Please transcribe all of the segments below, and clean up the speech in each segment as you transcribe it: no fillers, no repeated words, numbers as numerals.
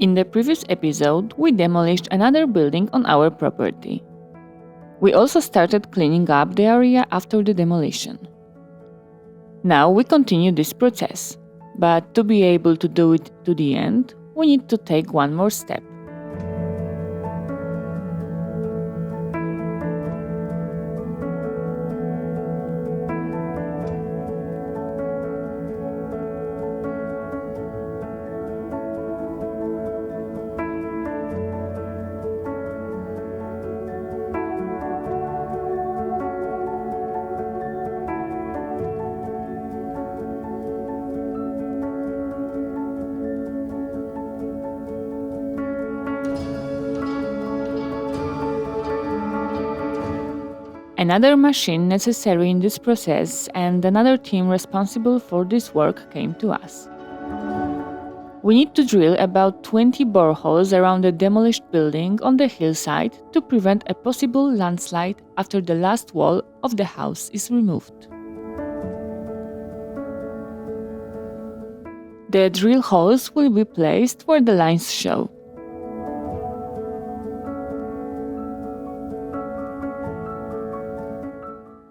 In the previous episode, we demolished another building on our property. We also started cleaning up the area after the demolition. Now we continue this process, but to be able to do it to the end, we need to take one more step. Another machine necessary in this process and another team responsible for this work came to us. We need to drill about 20 boreholes around the demolished building on the hillside to prevent a possible landslide after the last wall of the house is removed. The drill holes will be placed where the lines show.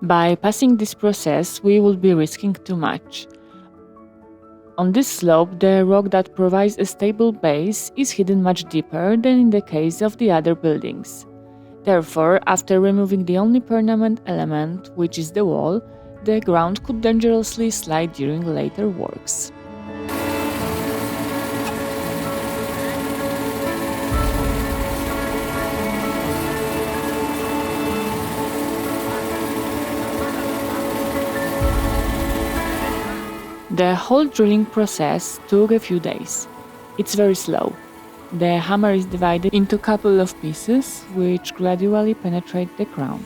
By passing this process, we would be risking too much. On this slope, the rock that provides a stable base is hidden much deeper than in the case of the other buildings. Therefore, after removing the only permanent element, which is the wall, the ground could dangerously slide during later works. The whole drilling process took a few days. It's very slow. The hammer is divided into a couple of pieces, which gradually penetrate the ground.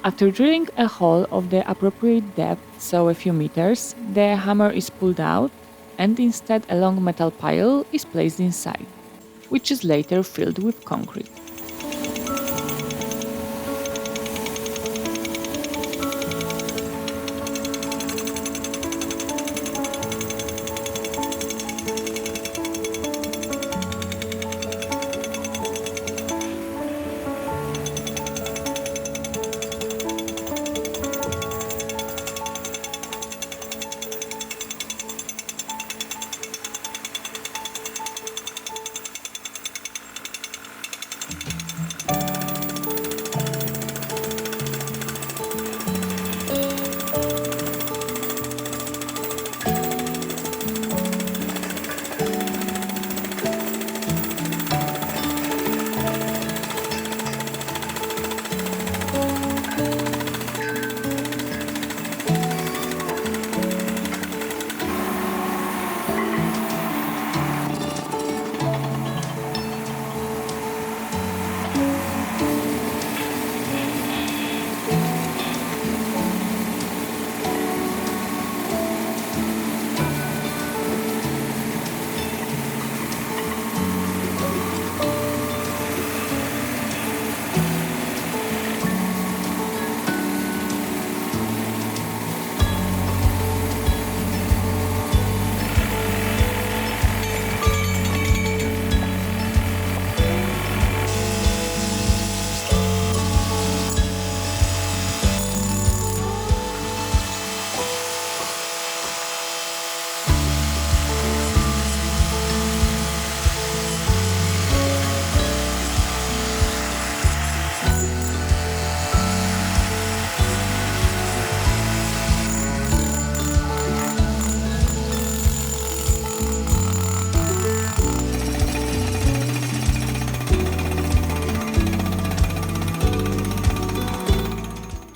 After drilling a hole of the appropriate depth, so a few meters, the hammer is pulled out and instead a long metal pile is placed inside, which is later filled with concrete.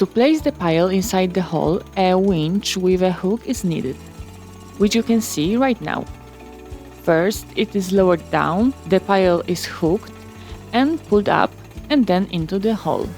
To place the pile inside the hole, a winch with a hook is needed, which you can see right now. First, it is lowered down, the pile is hooked and pulled up and then into the hole.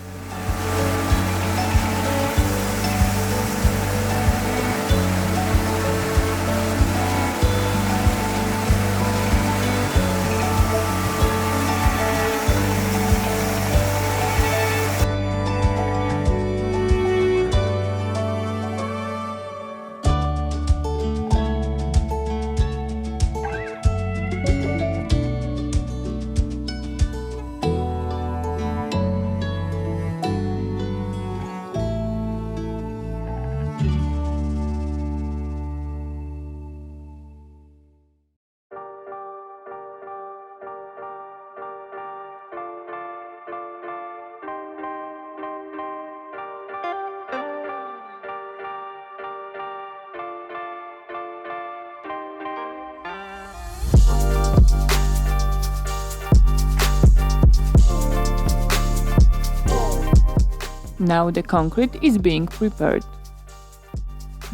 Now the concrete is being prepared.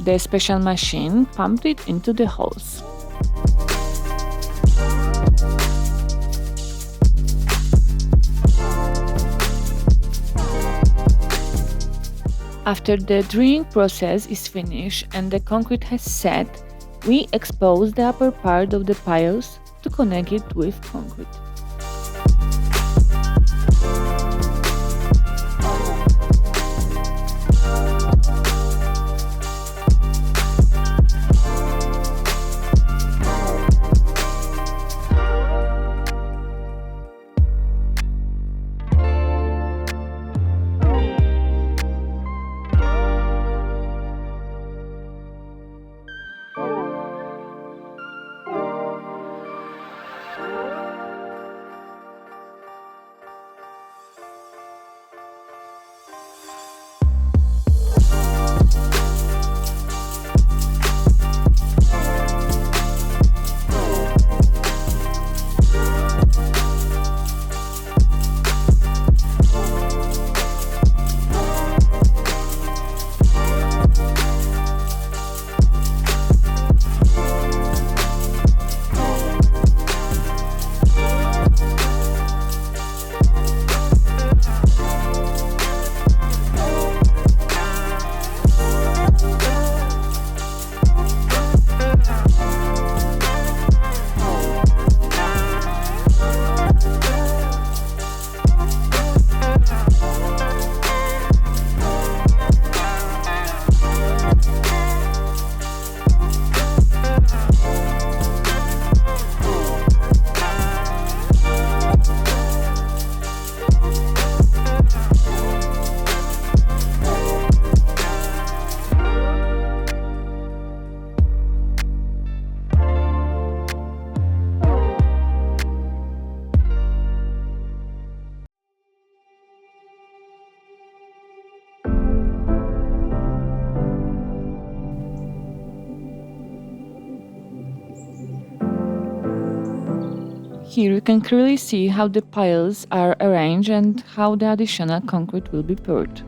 The special machine pumped it into the holes. After the drilling process is finished and the concrete has set, we expose the upper part of the piles to connect it with concrete. Here you can clearly see how the piles are arranged and how the additional concrete will be poured.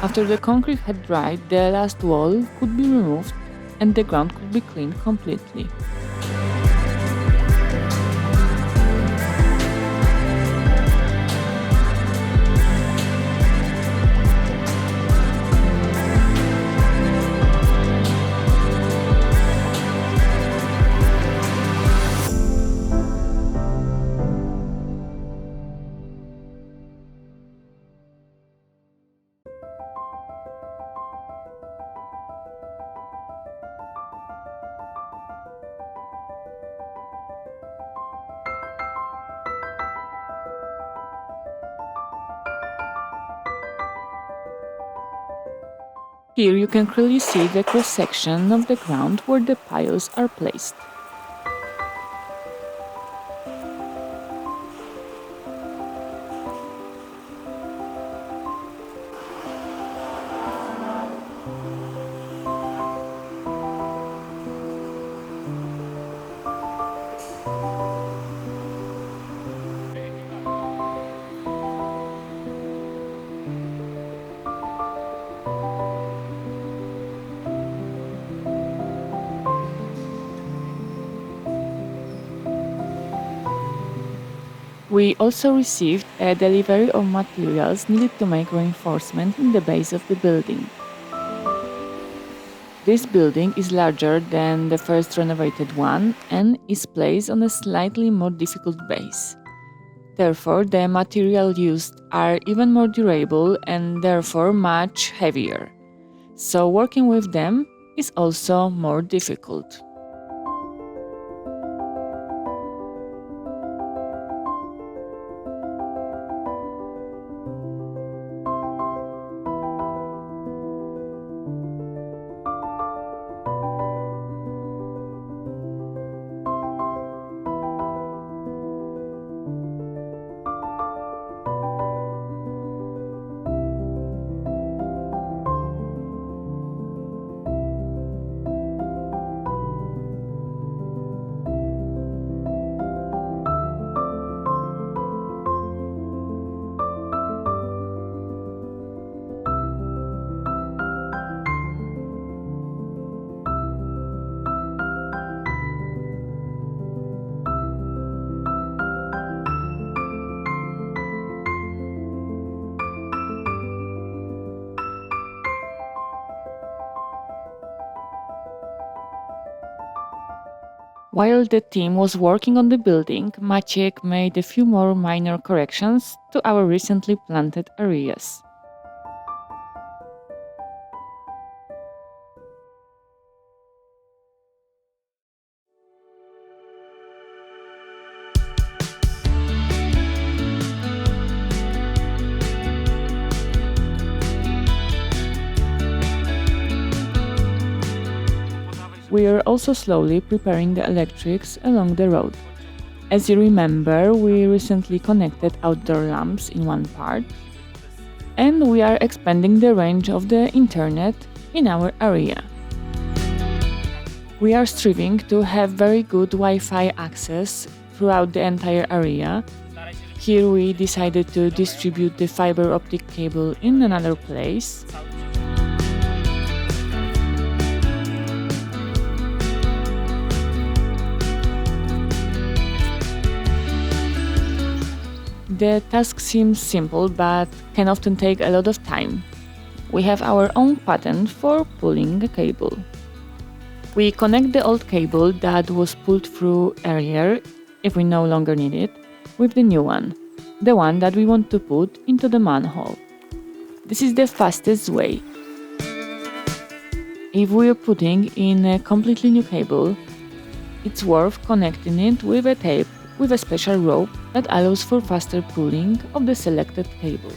After the concrete had dried, the last wall could be removed and the ground could be cleaned completely. Here you can clearly see the cross-section of the ground where the piles are placed. We also received a delivery of materials needed to make reinforcement in the base of the building. This building is larger than the first renovated one and is placed on a slightly more difficult base. Therefore, the materials used are even more durable and therefore much heavier. So working with them is also more difficult. While the team was working on the building, Maciek made a few more minor corrections to our recently planted areas. We are also slowly preparing the electrics along the road. As you remember, we recently connected outdoor lamps in one part, and we are expanding the range of the internet in our area. We are striving to have very good Wi-Fi access throughout the entire area. Here we decided to distribute the fiber optic cable in another place. The task seems simple but can often take a lot of time. We have our own pattern for pulling a cable. We connect the old cable that was pulled through earlier, if we no longer need it, with the new one, the one that we want to put into the manhole. This is the fastest way. If we are putting in a completely new cable, it's worth connecting it with a tape with a special rope that allows for faster pulling of the selected cable.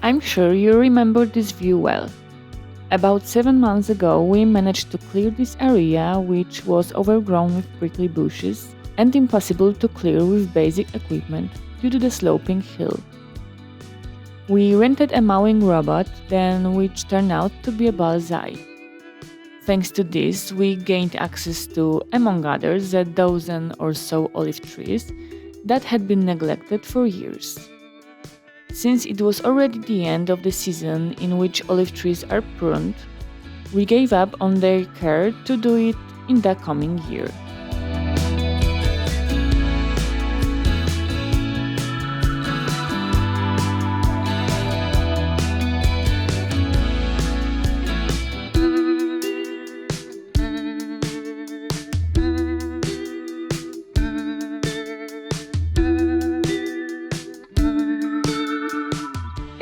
I'm sure you remember this view well. About 7 months ago, we managed to clear this area, which was overgrown with prickly bushes and impossible to clear with basic equipment due to the sloping hill. We rented a mowing robot, then which turned out to be a bullseye. Thanks to this, we gained access to, among others, a dozen or so olive trees that had been neglected for years. Since it was already the end of the season in which olive trees are pruned, we gave up on their care to do it in the coming year.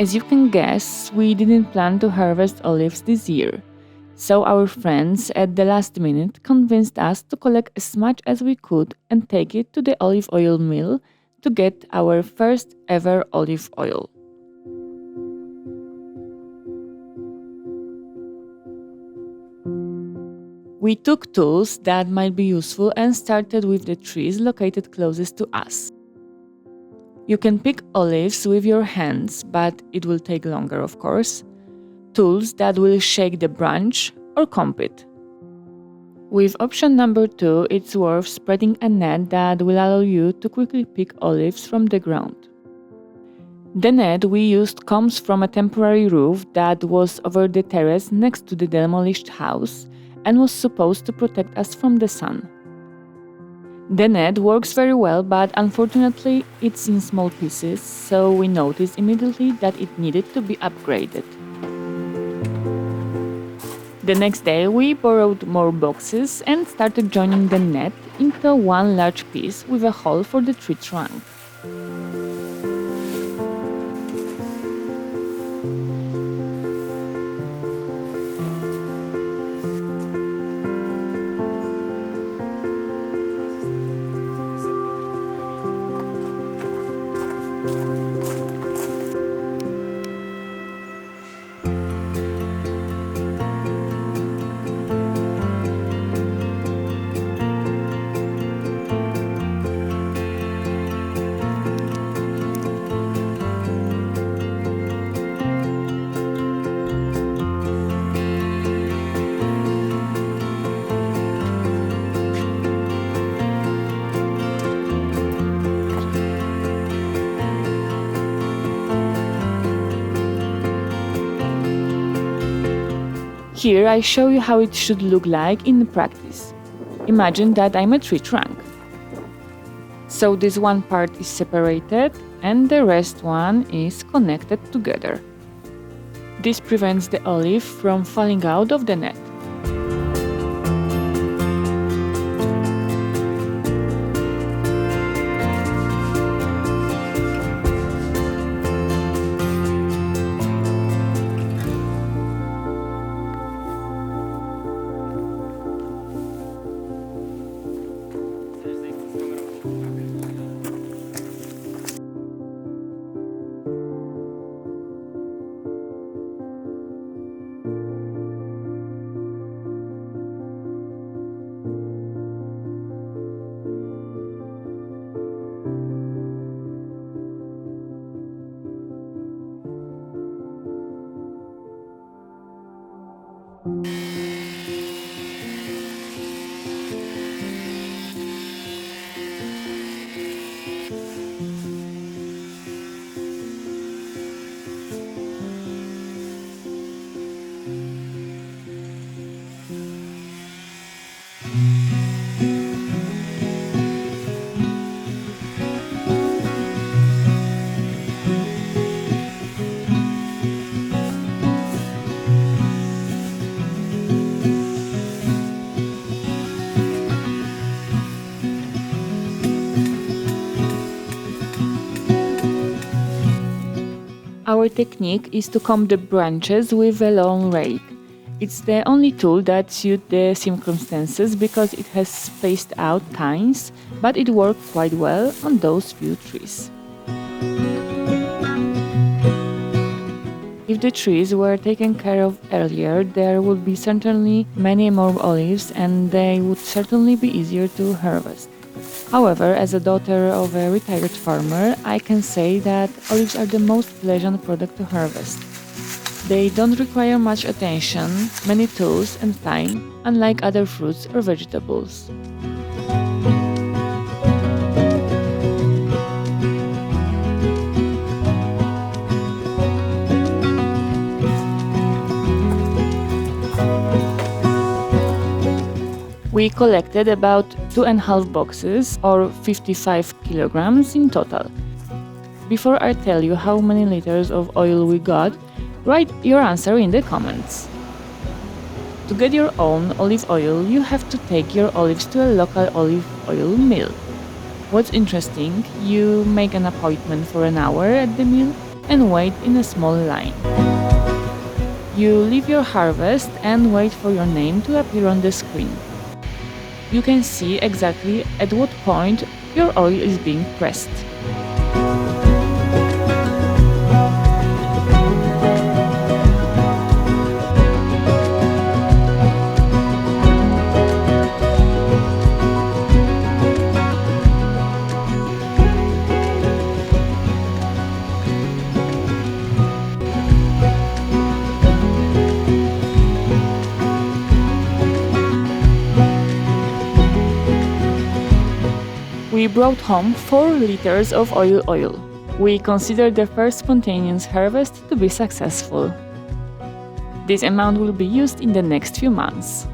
As you can guess, we didn't plan to harvest olives this year, so our friends at the last minute convinced us to collect as much as we could and take it to the olive oil mill to get our first ever olive oil. We took tools that might be useful and started with the trees located closest to us. You can pick olives with your hands, but it will take longer, of course. Tools that will shake the branch or comb it. With option number 2, it's worth spreading a net that will allow you to quickly pick olives from the ground. The net we used comes from a temporary roof that was over the terrace next to the demolished house and was supposed to protect us from the sun. The net works very well, but unfortunately it's in small pieces, so we noticed immediately that it needed to be upgraded. The next day we borrowed more boxes and started joining the net into one large piece with a hole for the tree trunk. Here I show you how it should look like in practice. Imagine that I'm a tree trunk. So this one part is separated and the rest one is connected together. This prevents the olive from falling out of the net. Our technique is to comb the branches with a long rake. It's the only tool that suits the circumstances because it has spaced out tines, but it worked quite well on those few trees. If the trees were taken care of earlier, there would be certainly many more olives and they would certainly be easier to harvest. However, as a daughter of a retired farmer, I can say that olives are the most pleasant product to harvest. They don't require much attention, many tools and time, unlike other fruits or vegetables. We collected about 2.5 boxes or 55 kilograms in total. Before I tell you how many liters of oil we got, write your answer in the comments. To get your own olive oil, you have to take your olives to a local olive oil mill. What's interesting, you make an appointment for an hour at the mill and wait in a small line. You leave your harvest and wait for your name to appear on the screen. You can see exactly at what point your oil is being pressed. We brought home 4 liters of olive oil. We consider the first spontaneous harvest to be successful. This amount will be used in the next few months.